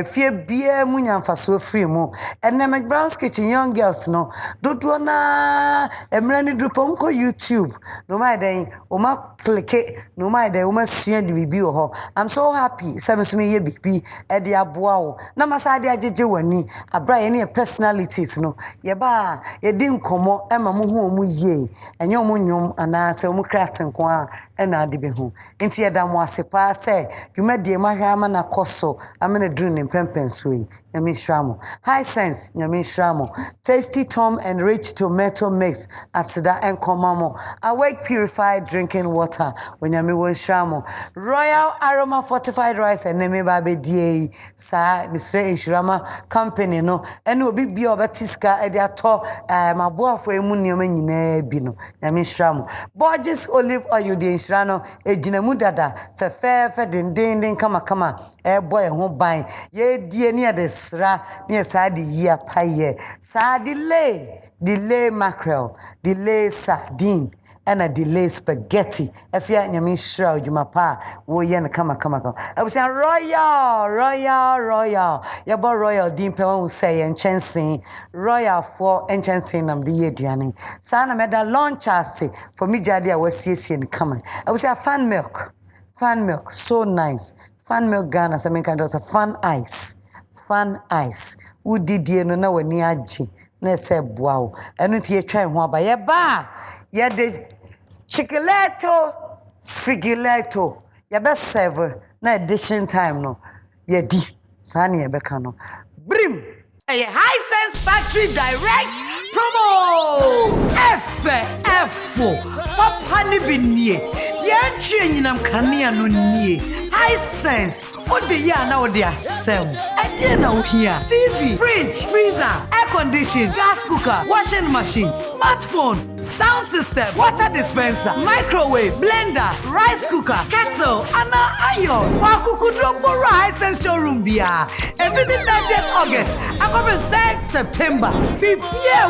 fie bia munyamfaso free mu enne McBrown's kitchen young girls no dodo na emrani dupon ko YouTube no my den o ma click no my den o ma sua di bibi ho I'm so happy samsumi ye bibi e de aboa wo na masade ajeje wani abra ye ne personalities no ye ba ye di nkomo ema mu hu omu ye enye omu nyom ana se omu craft nko a na ade be hu enti ye da mo asepa se dwumadi ma hwa ma na koso amene dru ne pempen so yi nyame shramo high sense nyame shramo tasty tom and rich tomato mix asida enkomamo awake purified drinking water nyame won shramo royal aroma fortified rice and neme ba be die sa Mr. Inshrama company no ene obi bia obetiska e dia to maboafo emu nioma nyina bi no nyame shramo Borges olive oil de inshrano ejinamu dada fefe den kama e boy ho ban ye die ne de sra ne sa de yia paye sa delay mackerel delay sardine and a delay spaghetti efia nyame shra odwuma pa wo ye ne kama abusia royal ya bo royal din pe won say enchansen royal for enchansen nam de ye duane sa na meda launch ase for me jade a wasiesie ne kama abusia fan milk so nice fan milk Ghana so me kind of fan ice udidie no na wani age na se boawo enu tie twan ho aba ye ba ye de figileto ye be serve na edition time no ye di sani ye be kano brim a high sense factory direct promo F4 papa ni binie ye twe nyinam kanea no nie high sense Ode ya na ode asem. Ede na ohia. TV, fridge, freezer, air condition, gas cooker, washing machine, smartphone, sound system, water dispenser, microwave, blender, rice cooker, kettle, ana iron. Wakukudro rice and showroom bia. Everything 30th August, and 3rd September. Be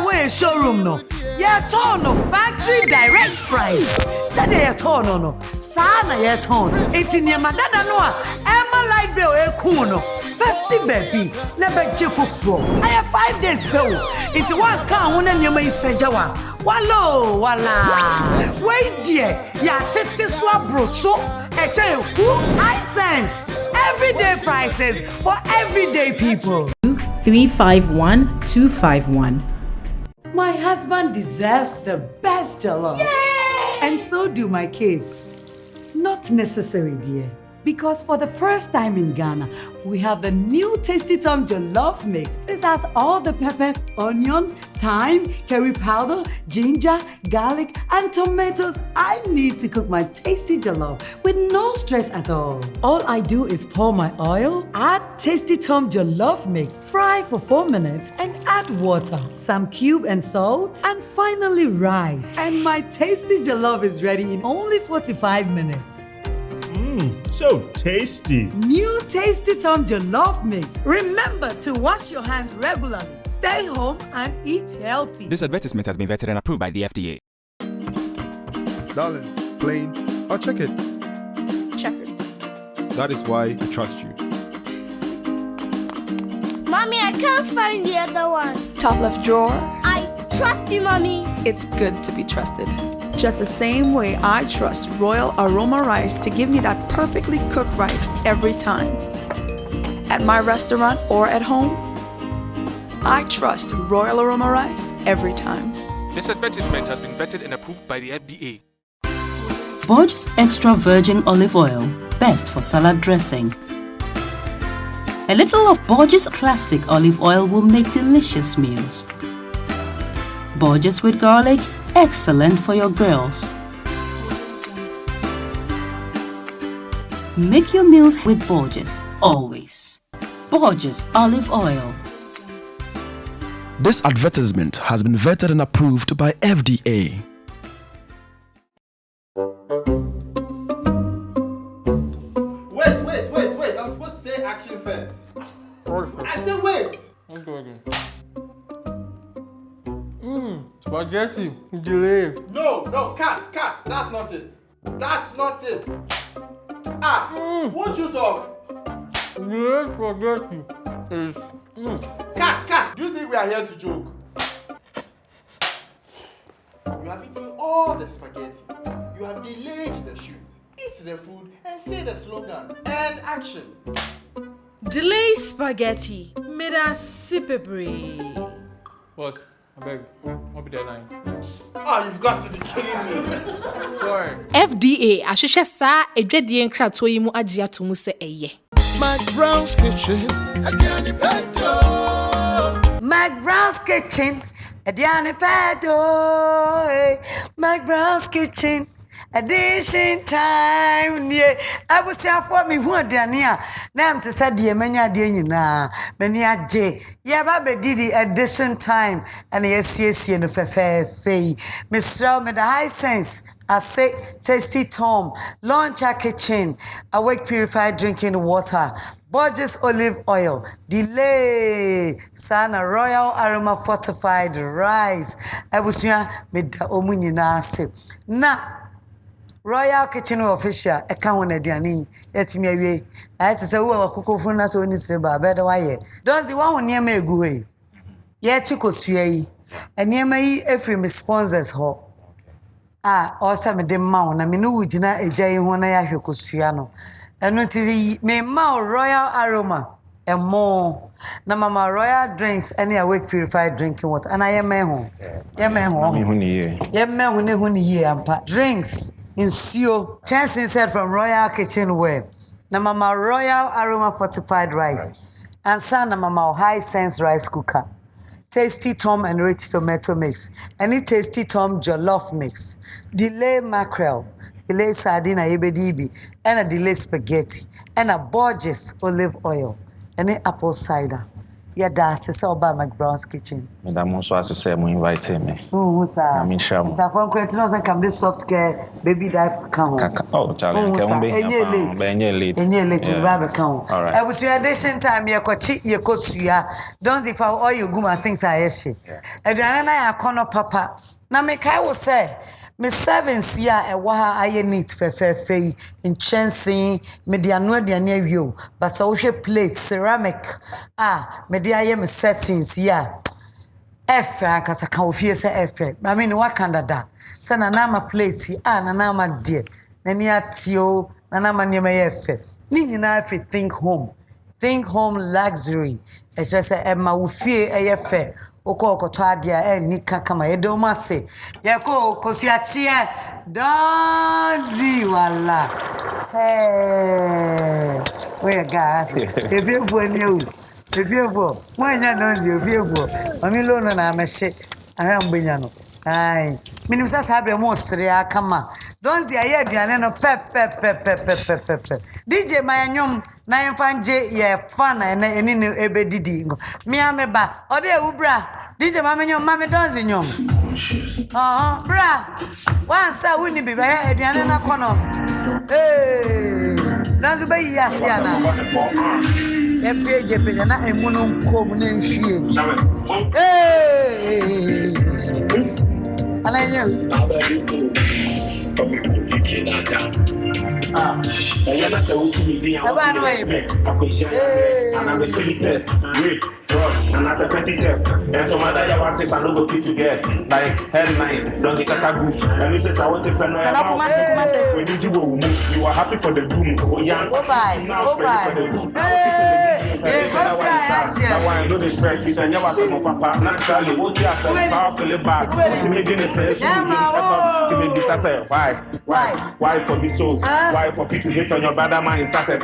way showroom no. Ye turn of factory direct price. Said ye turn no. Sana ye turn. Eti ni madada no Emma like bill e kuno. Fasi baby. Never jefufro. I have 5 days bill. Into one car one and you may say jawa. Wallo wala. Wait dear. Ya tete swabro so. High sense. Everyday prices for everyday people. 351-251. My husband deserves the best jollof. Yay! And so do my kids. Not necessary, dear. Because for the first time in Ghana, we have the new Tasty Tom Jollof Mix. This has all the pepper, onion, thyme, curry powder, ginger, garlic, and tomatoes I need to cook my tasty jollof with no stress at all. All I do is pour my oil, add Tasty Tom Jollof Mix, fry for 4 minutes, and add water, some cube and salt, and finally rice. And my tasty jollof is ready in only 45 minutes. So tasty. New Tasty Tom Jollof Mix. Remember to wash your hands regularly. Stay home and eat healthy. This advertisement has been vetted and approved by the FDA. Darling, plain or check it. Checkered. That is why I trust you. Mommy, I can't find the other one. Top left drawer. I trust you, Mommy. It's good to be trusted. Just the same way I trust Royal Aroma Rice to give me that perfectly cooked rice every time. At my restaurant or at home, I trust Royal Aroma Rice every time. This advertisement has been vetted and approved by the FDA. Borges Extra Virgin Olive Oil, best for salad dressing. A little of Borges Classic Olive Oil will make delicious meals. Borges with garlic, excellent for your girls. Make your meals with Borges, always. Borges Olive Oil. This advertisement has been vetted and approved by FDA. Wait. I'm supposed to say action first. I said wait. Let's go again. Spaghetti. Delay. No, cat. That's not it. Won't you talk? Delay spaghetti is. Cat. Do you think we are here to joke? You have eaten all the spaghetti. You have delayed the shoot. Eat the food and say the slogan. And action. Delay spaghetti. Made us sipebre. Boss, I beg. I'll be there 9. You've got to be kidding me. Sorry. FDA, ahwehwe sa edwadie nkrato yi mu agye atomu se eye. McBrown's kitchen. McBrown's kitchen. Adiane pedo. McBrown's kitchen. Edition time near. I was here for me one Dania. Nam to say dear many dear many J. Yababe did edition time and yes in the fee. Mr. With the high sense. I say tasty Tom, launch a kitchen, awake purified drinking water, Borges olive oil, delay, sana royal aroma fortified rice. I was here with the omuni nasi. Na Royal Kitchen official, a cowan ediani, it's me away. I had to say, well, cocoa for not only seba, better way. Don't the one near me go away. Yet you could sway, and near me every sponsors ho. Also, me mount, I mean, no, we did not a jay when I have your cosiano. And not me mount royal aroma and more. Na mama royal drinks, any awake purified drinking water, and I am my home. Drinks in Sio, chance said from Royal Kitchenware. Na mama royal aroma fortified rice, and son na mama high sense rice cooker. Tasty Tom and rich tomato mix. Any Tasty Tom jollof mix. Delay mackerel. Delay sardine ebedibi. And a delay spaghetti. And a Borges olive oil. Any apple cider. Yeah, that's the all by McBrown's kitchen. Madam also has to say, I'm inviting me. Oh, sir. I mean, Sham. It's a phone creating us and come this soft care baby diaper count. Oh, Charlie, can be late. And you're late to Rabbi count. All right. I was your addition time, your coach, your coach, don't if all your guma things I ask. And then I corner papa. Now, make I will say, Miss Sevens, yeah, a waha I need for fair in chancing, mediano near you, but social plate, ceramic. Media am settings, yeah. F, cause I can't fear say F. I mean, what kind of that? Send a nama plate, nama dear. Nania tio, nanama near my F. Nina if think home luxury. It's just a Emma will fear a fair. Oko kotwadia nika kama edoma se yako kosiachia Donzy wala we got if you mwanya Donzy if mamilo no na amehye ahambenya no ai minim sasa abre mo sere akama Donzy aye aduane no pep DJ mayanyom na yemfanje ye fan na eni ne ebedidi ngo mi ameba ode ubra DJ mamenyom mame Donzy nyom bra wansa wuni bi ba aduane na kono Donzy ba yi asiana epeje na emuno nkom na nhwie Alayel And as a petty theft, and so my dad wants I don't go fit to guess. Like headlines, don't take a goof. And you say I want to pen when did you are happy for the boom. Oh yeah, now ready for the boom. That why I know the spread. You say never some papa. Naturally, what you are saying, powerfully bad. To make it sense, to make this say why for this so? Why for fit to hit on your brother man in success?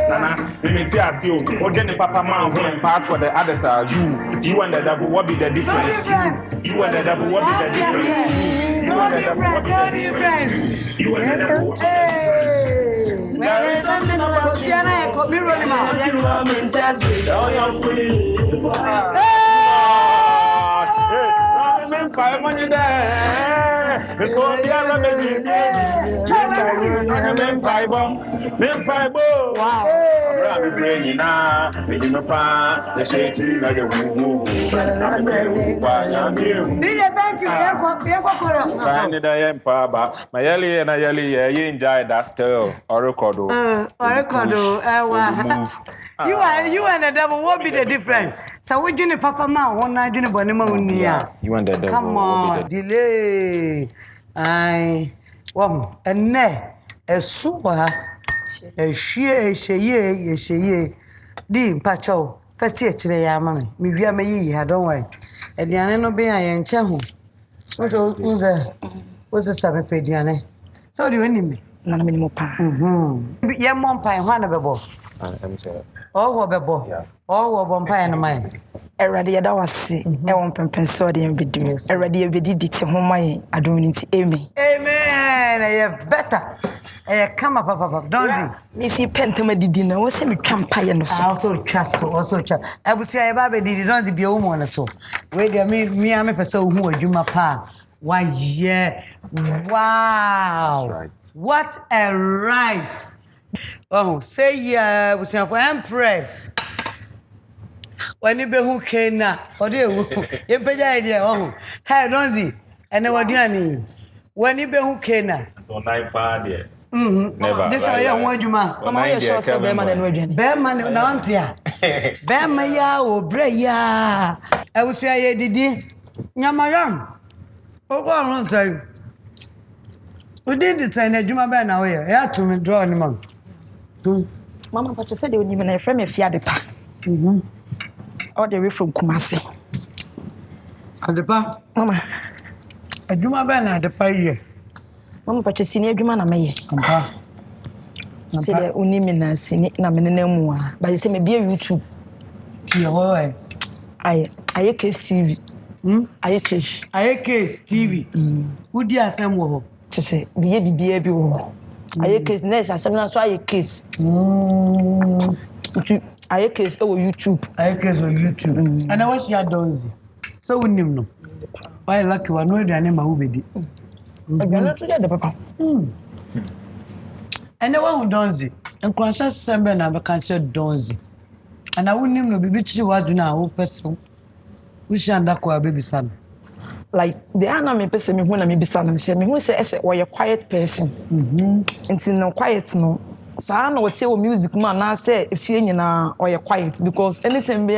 Nana, let me tell you, what the papa man who part for the others are you and the devil, what be the difference? You and the devil, what be the difference? You and the devil, what be the difference? You and the devil, what be the difference? There is something about Sienna and Kobe running out. You and the devil, what be the difference? So we do Papa Ma, one night doing Bonima. You and the devil. Come on, delay. And ne, a super, a she, Dean Pacho, first year today, mammy. Maybe I may, don't worry. And the Anno be I and Chahu. What's the stabby pediane? So do you need me? None of me. Young mom pie, one of a boss. Oh, Bebo. Oh, vampire and mine. A radiator was see, I won't pensody and video. A radiator did it to whom I don't need to Amy. Amen. I have better. I come up, Papa, Donzy. Missy Pentama did dinner, was semi campaign. Also, trust, also trust. I would say, Baby, did not be a woman or so. Wait, I mean, me, I'm a so who are you, my pa? Why, yeah. Wow. Right. What a rice. Oh, say yeah, we say for Empress. When you be who came now, or do you pay the idea? Oh, hey, Donzy, and what do you need? When you be who came now, so night party. Never. This is your one, you man. I'm sure say Bearman and Regent. Bearman, Nantia. Bearman, ya, or Breya. I will say, I did. Yamayam. Oh, one time. We did the sign that Juma Ban away. I had to draw him on. Mama, but you said you would even a frame if you had the pa. All the way from Kumasi. At the pa, Mama. I do my banner at the pie. Mama, but you see near Jumana May. Say that only mina seen it, Naminamua. But you say maybe a YouTube. I case TV. I case TV. Who dear some to say, be a war. I case next as I'm not try a case. I case over YouTube. I case on YouTube. And I watch your Donzy. So we know. Why lucky one know the name of Ubedi. I cannot forget the papa. And the one who Donzy. And conscious Samba and I can't say Donzy. And I wouldn't know be you what do now, person. We shan't that baby son. Like the anime person me when I be son and say me who say why a quiet person. Until no quiet no. So I know what say music man now say if you na or you quiet because anything be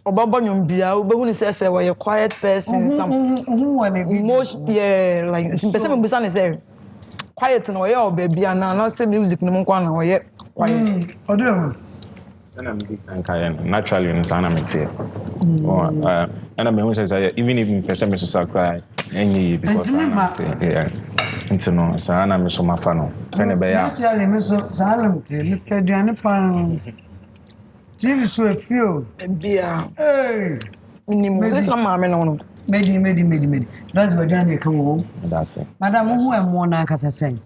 obobo nyom bia obehu say why a quiet person some emotion like person me be son say quiet no you baby na say music no nko na you quiet. Naturally in Sana Mixie. And I mean, even if person is so cry, any because into no Sana Misoma Fano. Send a bear. Naturally, Miss Salam, Pediana Fan. TV to a few. Dear. Hey, Minimum. Medi. That's what Danny come home. That's it. Madame, who am one anchor saying?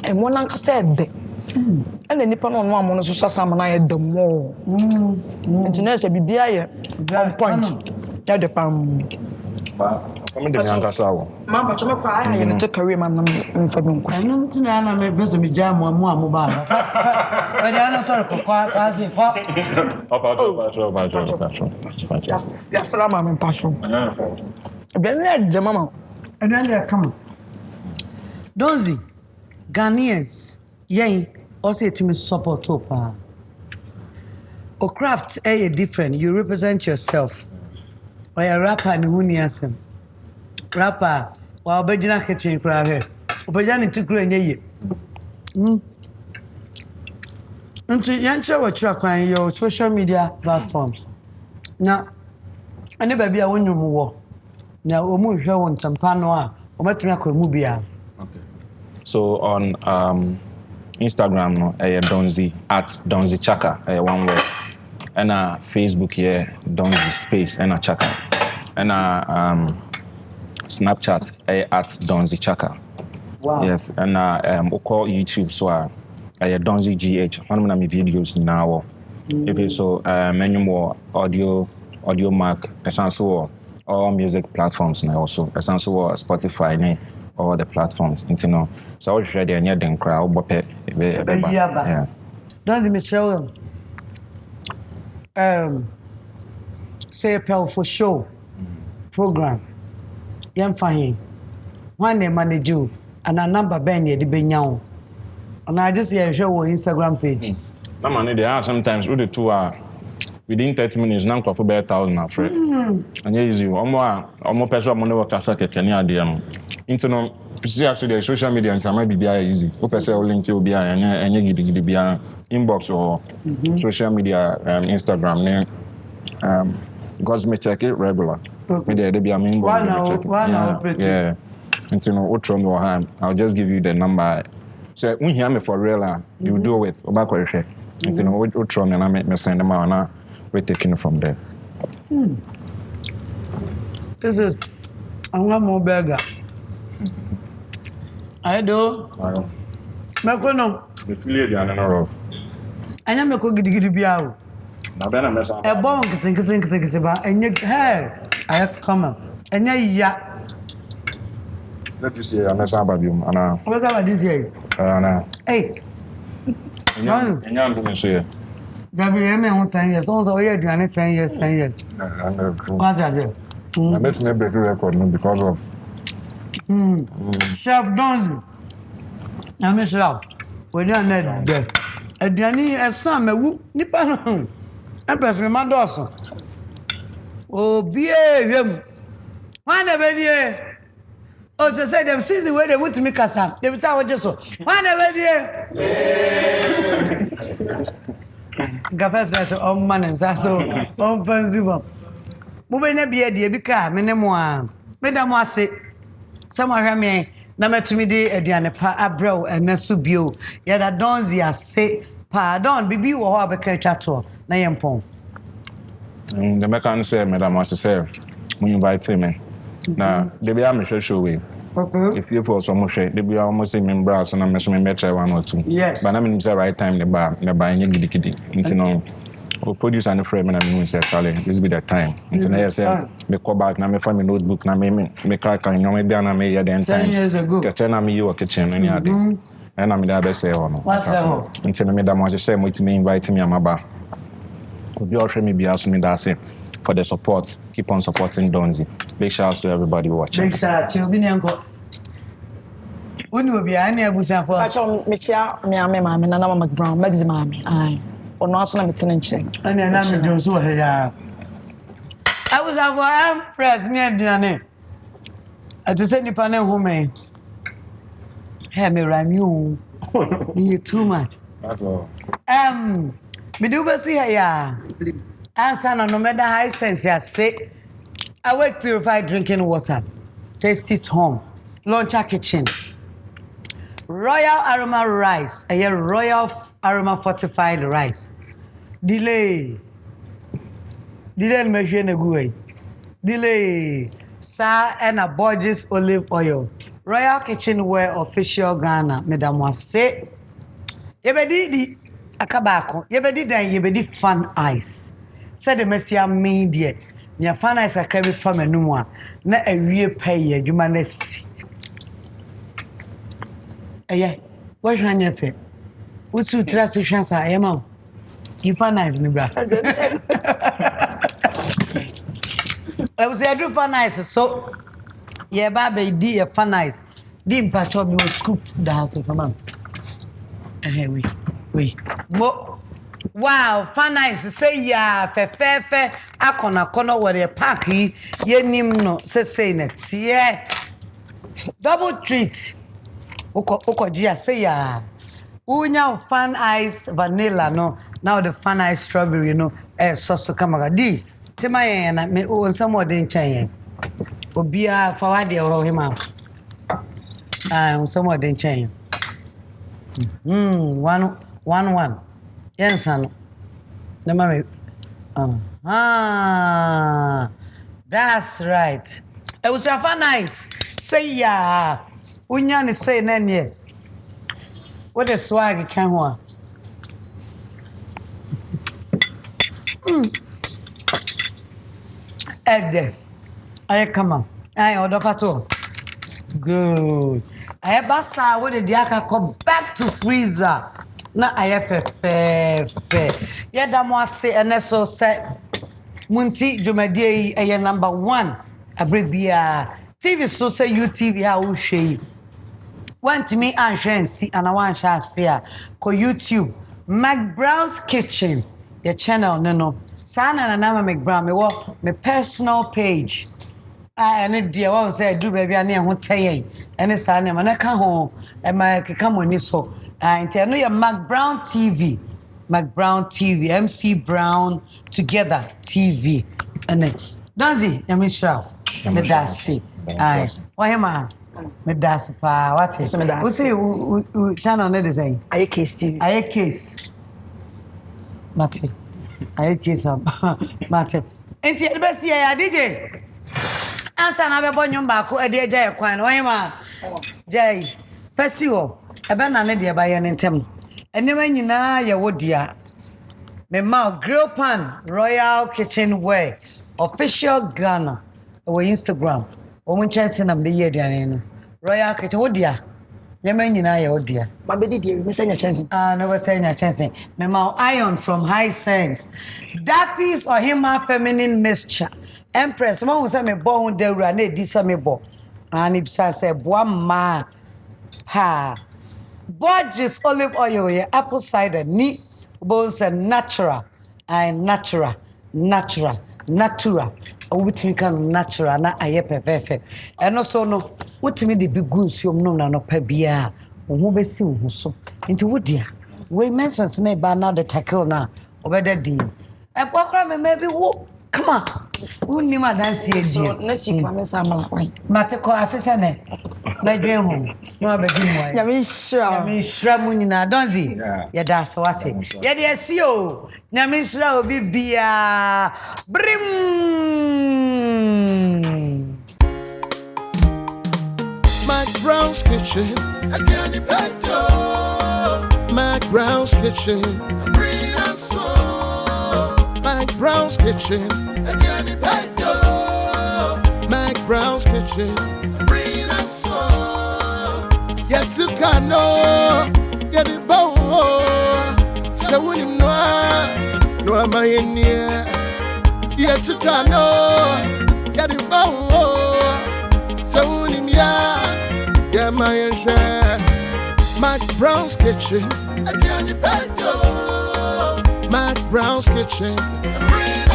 And one anchor said. And the Nippon on one so some and I had the more. International be on point. At the palm. I'm the younger sour. Mamma, I am a career man. I'm not a business jam or more mobile. But I am not talking about just Salama and Passion. Then let the mama. And then they are coming. Donzy. Ghanaians, yay, also a team support opa. Or craft a different. You represent yourself. Or a rapper and who rapper, while Bejana kitchen crowd here. Obejani to grow in ye. Into Yancha what track on your social media platforms. Now, I never be a one you more. Now, we move here on Tampanoa, or Matrina. So on Instagram, no, Donzy at Donzy Chaka, one word. And Facebook here, Donzy space and Chaka. And Snapchat at Donzy Chaka. Wow. Yes, and we call YouTube so Donzy GH. One of my videos now. If it's so many more audio mark, essentially all music platforms now also essentially Spotify all the platforms, you know. So I was ready and then crowd yeah. Donzy Michelle say a for show program. Yam fine. One name manage you and a number ben ye the benyao. And I just hear show on Instagram page. No man, they are sometimes with the 2 hours. Within 30 minutes, now for about 1,000 my friend. And here is you. Almost person money work as a Kenya DM. Internet, see actually the social media and some maybe be easy. Open say link you be and you give be inbox or social media Instagram because me check it regular. Me there be inbox. One yeah. Internet outro me hand. I'll just give you the number. So when you hear me for real, you do it. Oba ko hwe. Internet outro me na me send them out na we're taking it from there. This is I'm not more burger. I do. Mekono. The filet de anana. Anya meko gidigidi bia. Na be na mesa. E bon kitin ba enye hey I come. Enye ya. Let you see a mesa ba bium ana. Mesa ba this year. Ana. Hey. Enya ndu so ye. Gabriel me on 10 years. So we are doing 10 years. What is it? I met me break record because of Chef Donzy. I'm a chef. We don't need that. Aduani esa mewu nipa no. Empress me mandoso. Obi ehwem. Wan e be die. O se say them season where they want to make us up. They say what just so. Wan e be die. Gafes so on man and so on fancy. Mo be na bia de bi ka me ne mo a me da mo ase sama hwa me na metumi de aduane pa abrew enaso bio ya da Donzy ase pardon bibi wo ho abeka twato na yempon the mechanic say me da mo ase say when you invite me na de bia me show we if you for some share de bia almost say McBrown's na me so me try 1 or 2 yes but na me say right time the ba nye gidikidi you know or produce and frame and I say Charlie, this be the time. Until I say me call back now me find my notebook now me car can you know me down and me here then times. Kitchen me you kitchen any other. And I me that say oh no. Until me that much say me invite me amaba. Obi or me be ask me that say for the support. Keep on supporting Donzy. Big shout out to everybody watching. Big shout out to Obi Nyanko. Unu obi ani abusan for. Acho me chia me ame ma me na na McBrown's maximum me. Ai. Ono aso na metene nche. Ani na me do so he ya. I was for Empress near Diane. At the same time who me. Hey me rhyme you. Me too much. That's all. Me do be see ya. Answer no matter high sense ya say. Awake purified drinking water. Taste it home. Launcher kitchen. Royal aroma rice. A royal aroma fortified rice. Delay me hwe na guai. Delay. Sa and a Borges olive oil. Royal kitchenware official Ghana. Madam Wase. Yebedi di akabako. Yebedi dan yebedi fan ice. Said the messia media. Nya fan ice akrebi fam enum a na awie pay adwuma na si. Eye, what hwan ye fe? Utu trust chance a ma. You fan ice ni bra. I was do fan ice so ye ba be di e fan ice. Dim patcho me scoop the house of a man. We. Wow, fun nice. Say ya, fe. Akona kono where the parky. Ye nim no say next. Yeah. Double treat. Oko jia say ya. Unya fun ice vanilla no. Now the fun ice strawberry no. Sauce kamaga di. Tema ye na me o some more than chain. Obia forward the or him out. Some more than chain. One. Yes, son. The mommy. That's right. It was a fun nice. Say ya. Unyan say nene. What a swag can one. Egg there. I come on. I order fato. Good. I basta with the diaka come back to freezer. Na fe. Yeda mo ase eneso se munti dwumadie yi number 1 abrebia TV so say UTV ha wo hwe want me anhwe si ana wan hwe ase a ko YouTube McBrown's Kitchen the channel no sana na McBrown me wo me personal page ene dia won say do baby ane ho tayen ene sa na na ka ho e ma keka moni so ente no ya McBrown TV MC Brown together TV ene Donzy yami shra me dasi ai wahema me dasi pa what is we say channel no dey say aye case TV aye case mate aye case mate ente e be see ya DJ Ansa na bebo nyumba ko ede eja ekwan no wahema jai festival ebe na ne de ba ye ntem enema nyina ye wodia me ma grill pan Royal Kitchenware official Ghana or Instagram o mun chance na me ye aduane no Royal Kitchen wodia nyama nyina ye wodia ma be de me senya chance no we senya chance me ma iron from High Sense Daffy's or Hima feminine mixture Empress mo hu say me bo hu dawura na edi say me bo and ibsa say boa ma ha Borges olive oil ye apple cider ni bones natural and natural wutimi kan natural na aye perfect eno so no wutimi de bigunsum no na no pa bia wo ho besi wo so nti wodia we message na ba na the tackle na obeda di e pokra me maybe wo come on unni ma dance ye di next week ma say amala why mate ko afisa ne na dwen ho no abedi mo ya me shra mu nyina Donzy ya da so wate ya de asi o na me shra obi bia brim McBrown's Kitchen again the better McBrown's Kitchen bring us so McBrown's Kitchen again the better McBrown's Kitchen bring us so yet to cano get it bow so when you no am I in here yet to cano get it bow so when you yeah my share McBrown's Kitchen again the better McBrown's Kitchen bring